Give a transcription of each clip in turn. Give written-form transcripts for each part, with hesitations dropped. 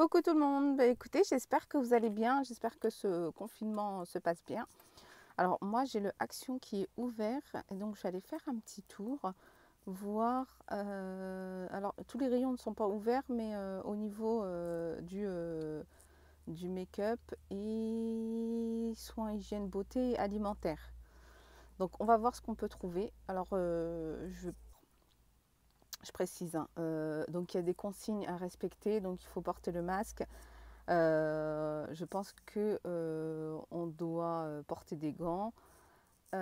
Coucou tout le monde, écoutez, j'espère que vous allez bien, j'espère que ce confinement se passe bien. Alors moi j'ai le Action qui est ouvert et donc je vais aller faire un petit tour, voir, alors tous les rayons ne sont pas ouverts mais au niveau du make-up et soins hygiène beauté et alimentaire. Donc on va voir ce qu'on peut trouver. Alors je précise, hein, donc il y a des consignes à respecter, donc il faut porter le masque. Je pense que on doit porter des gants. Il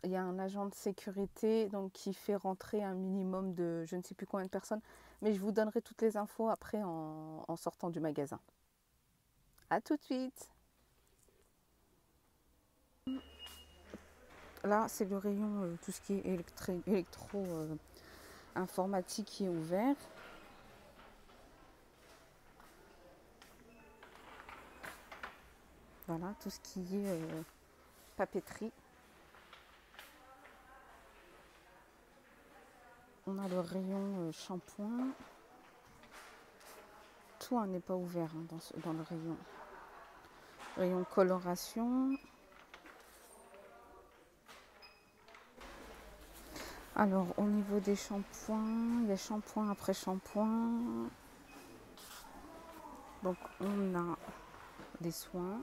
y a un agent de sécurité donc, qui fait rentrer un minimum de je ne sais plus combien de personnes, mais je vous donnerai toutes les infos après en sortant du magasin. A tout de suite. Là, c'est le rayon, tout ce qui est électro informatique qui est ouvert. Voilà, tout ce qui est papeterie. On a le rayon shampoing. Tout n'est pas ouvert hein, dans le rayon. Rayon coloration. Alors au niveau des shampoings, il y a shampoing après shampoing. Donc on a des soins.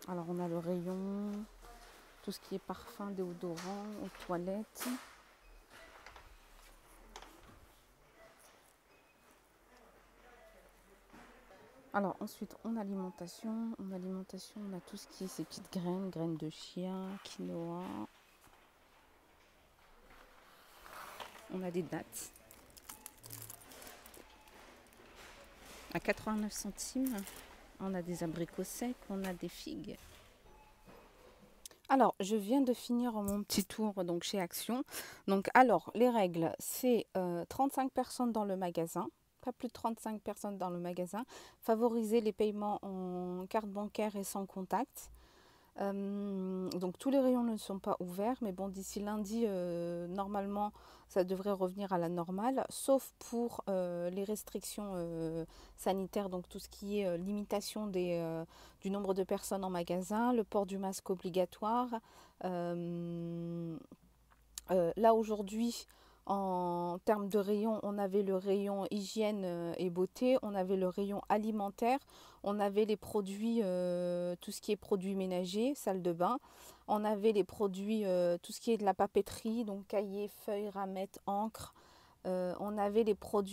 Alors on a le rayon, tout ce qui est parfum, déodorant, aux toilettes. Alors ensuite on a alimentation. En alimentation on a tout ce qui est ces petites graines, graines de chia, quinoa. On a des dattes à 89 centimes. On a des abricots secs, on a des figues. Alors, je viens de finir mon petit tour donc, chez Action. Donc, alors, les règles, c'est 35 personnes dans le magasin. Pas plus de 35 personnes dans le magasin. Favoriser les paiements en carte bancaire et sans contact. Donc tous les rayons ne sont pas ouverts, mais bon, d'ici lundi, normalement, ça devrait revenir à la normale, sauf pour les restrictions sanitaires, donc tout ce qui est limitation du nombre de personnes en magasin, le port du masque obligatoire. Là aujourd'hui, en termes de rayons, on avait le rayon hygiène et beauté, on avait le rayon alimentaire, on avait les produits, tout ce qui est produits ménagers, salle de bain, on avait les produits, tout ce qui est de la papeterie, donc cahiers, feuilles, ramettes, encre, on avait tout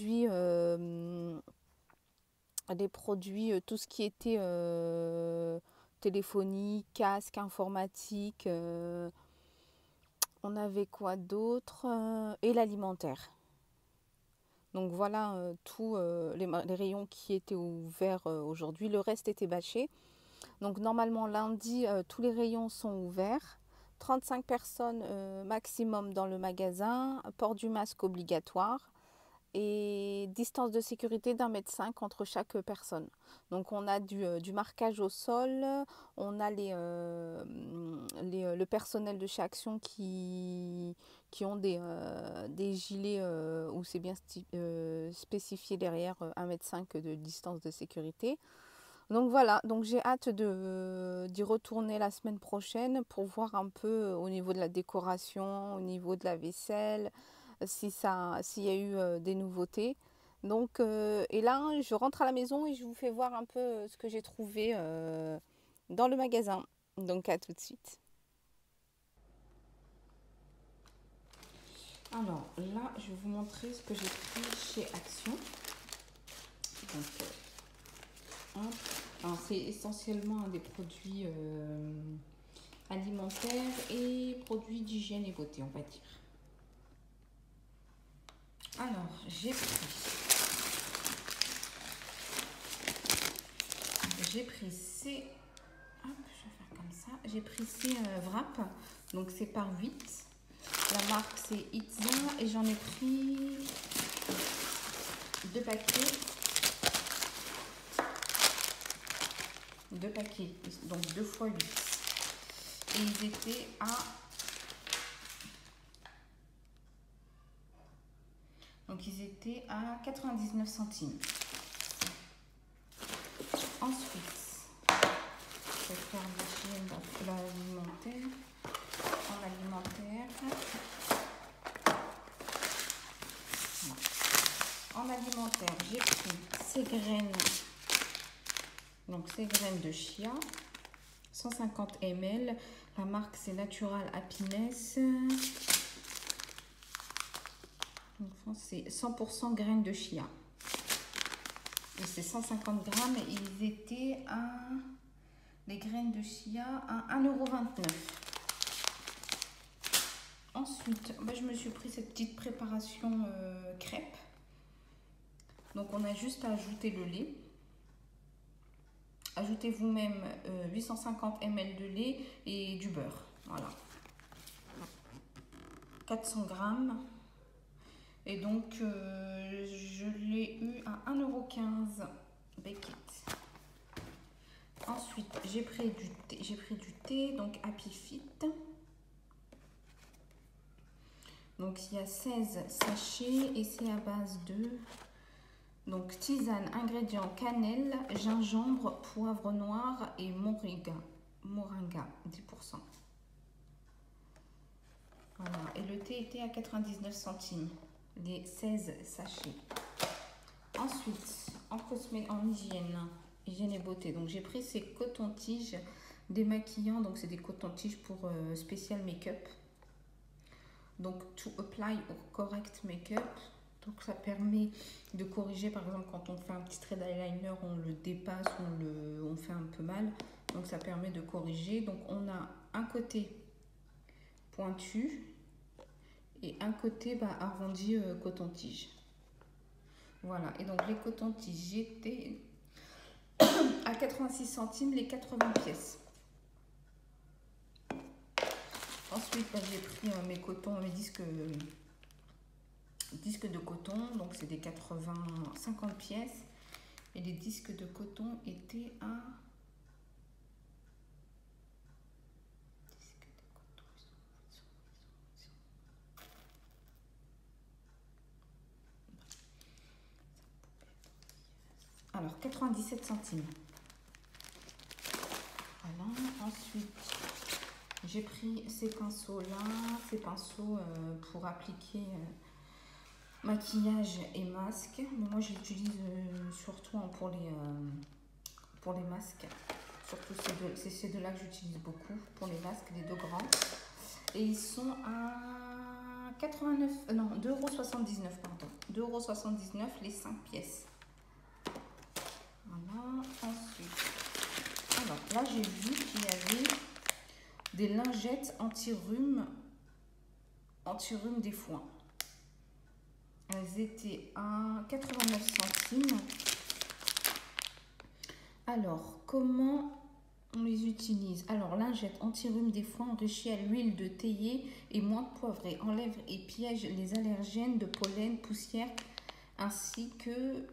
ce qui était téléphonie, casque, informatique. On avait quoi d'autre et l'alimentaire. Donc voilà tous les rayons qui étaient ouverts aujourd'hui. Le reste était bâché. Donc normalement lundi, tous les rayons sont ouverts. 35 personnes maximum dans le magasin. Port du masque obligatoire. Et distance de sécurité d'1,5 m entre chaque personne. Donc on a du marquage au sol, on a le personnel de chez Action qui ont des gilets où c'est bien spécifié derrière 1,5 m de distance de sécurité. Donc voilà, donc j'ai hâte d'y retourner la semaine prochaine pour voir un peu au niveau de la décoration, au niveau de la vaisselle, s'il y a eu des nouveautés. Donc, et là, je rentre à la maison et je vous fais voir un peu ce que j'ai trouvé dans le magasin. Donc, à tout de suite. Alors là, je vais vous montrer ce que j'ai pris chez Action. Donc, alors, c'est essentiellement des produits alimentaires et produits d'hygiène et beauté, on va dire. Alors, j'ai pris ces... Hop, je vais faire comme ça. J'ai pris ces wraps. Donc, c'est par 8. La marque, c'est Itza. Et j'en ai pris 2 paquets. 2 paquets. Donc, 2 x 8. Et ils étaient à Donc ils étaient à 99 centimes. Ensuite, je vais faire l'alimentaire. En alimentaire. En alimentaire, j'ai pris ces graines. Donc ces graines de chia. 150 ml. La marque c'est Natural Happiness. C'est 100% graines de chia. Et c'est 150 grammes. Et ils étaient à... Les graines de chia à 1,29 €. Ensuite, je me suis pris cette petite préparation crêpe. Donc on a juste à ajouter le lait. Ajoutez vous-même 850 ml de lait et du beurre. Voilà. 400 grammes. Et donc, je l'ai eu à 1,15 € Becquet. Ensuite, j'ai pris du thé, donc Happy Fit. Donc, il y a 16 sachets et c'est à base de... Donc, tisane, ingrédients, cannelle, gingembre, poivre noir et moringa, 10%. Voilà. Et le thé était à 99 centimes, les 16 sachets. Ensuite, en hygiène et beauté. Donc, j'ai pris ces cotons-tiges démaquillants. Donc, c'est des cotons-tiges pour spécial make-up. Donc, to apply or correct make-up. Donc, ça permet de corriger, par exemple, quand on fait un petit trait d'eyeliner, on le dépasse, on fait un peu mal. Donc, ça permet de corriger. Donc, on a un côté pointu et un côté arrondi coton-tige. Voilà. Et donc, les cotons-tiges, j'étais à 86 centimes les 80 pièces. Ensuite, j'ai pris mes disques de coton, donc c'est des 50 pièces. Et les disques de coton étaient à... Alors, 97 centimes. Voilà. Ensuite, j'ai pris ces pinceaux-là, pour appliquer... maquillage et masque. Mais moi j'utilise surtout pour les masques. Surtout c'est ces deux-là que j'utilise beaucoup pour les masques, les deux grands. Et ils sont à 2,79 €, pardon. 2,79 € les 5 pièces. Voilà. Ensuite, alors là j'ai vu qu'il y avait des lingettes anti-rhume des foins. Elles étaient à 89 centimes. Alors, comment on les utilise? Alors, lingette anti-rhume des foins enrichie à l'huile de théier et menthe poivrée. Enlève et piège les allergènes de pollen, poussière, ainsi que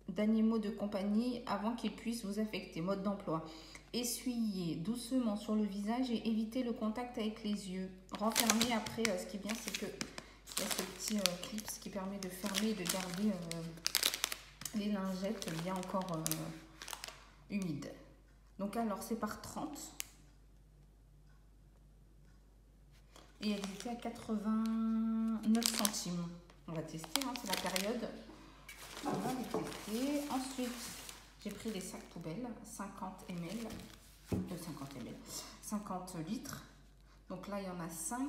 d'animaux de compagnie avant qu'ils puissent vous affecter. Mode d'emploi. Essuyez doucement sur le visage et évitez le contact avec les yeux. Renfermer après, ce qui est bien, c'est que il y a ce petit clip qui permet de fermer et de garder les lingettes bien encore humides. Donc alors c'est par 30. Et elles étaient à 89 centimes. On va tester, hein, c'est la période. On va les tester. Ensuite, j'ai pris les sacs poubelles, 50 litres. Donc là, il y en a 5.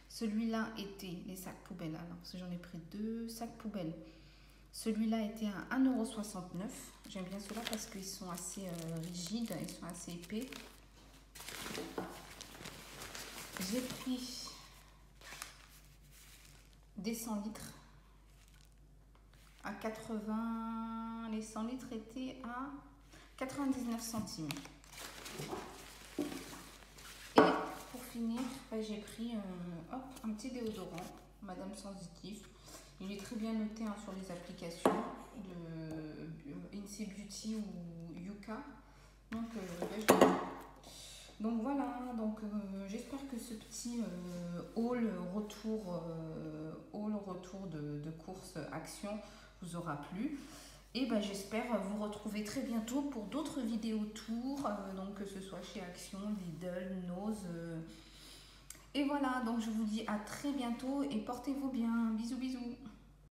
Celui-là était les sacs poubelles. Alors, parce que j'en ai pris 2 sacs poubelles. Celui-là était à 1,69 €. J'aime bien ceux-là parce qu'ils sont assez rigides, ils sont assez épais. J'ai pris des 100 litres à 80. Les 100 litres étaient à 99 centimes. Et pour finir, j'ai pris un petit déodorant Madame Sensitif. Il est très bien noté sur les applications de Incy Beauty ou Yuka. Donc voilà, j'espère que ce petit haul retour de course Action vous aura plu. Et ben, j'espère vous retrouver très bientôt pour d'autres vidéos tours, donc que ce soit chez Action, Lidl, Nose. Et voilà, donc je vous dis à très bientôt et portez-vous bien. Bisous bisous.